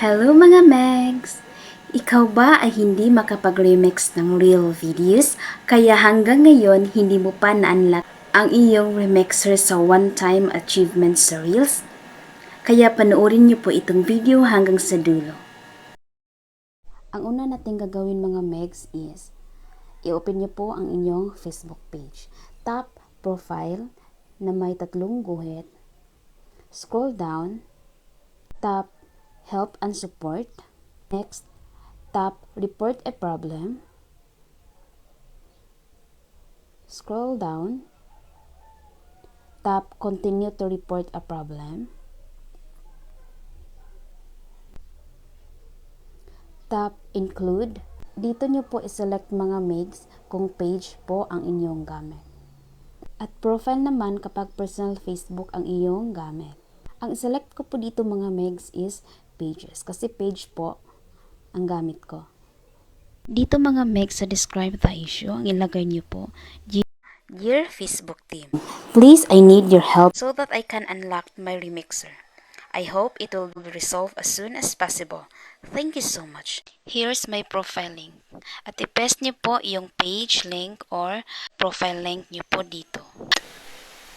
Hello mga Megs! Ikaw ba ay hindi makapag-remix ng real videos kaya hanggang ngayon hindi mo pa na-unlock ang iyong remixer sa one-time achievement sa Reels? Kaya panoorin niyo po itong video hanggang sa dulo. Ang una nating gagawin mga Megs is i-open niyo po ang inyong Facebook page. Tap profile na may tatlong guhit. Scroll down. Tap help and support. Next, tap report a problem. Scroll down. Tap continue to report a problem. Tap include. Dito nyo po iselect mga Megs kung page po ang inyong gamit. At profile naman kapag personal Facebook ang iyong gamit. Ang select ko po dito mga Megs is pages kasi page po ang gamit ko. Dito mga Megs sa describe the issue, ang ilagay niyo po, Dear Facebook team, please I need your help so that I can unlock my remixer. I hope it will be resolved as soon as possible. Thank you so much. Here's my profile link. At i-paste niyo po yung page link or profile link niyo po dito.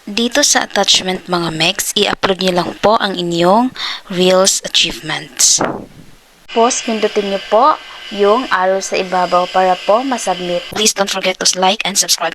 Dito sa attachment mga Megs, i-upload niyo lang po ang inyong Reels achievements. Tapos, pindutin niyo po yung arrow sa ibabaw para po masubmit. Please don't forget to like and subscribe.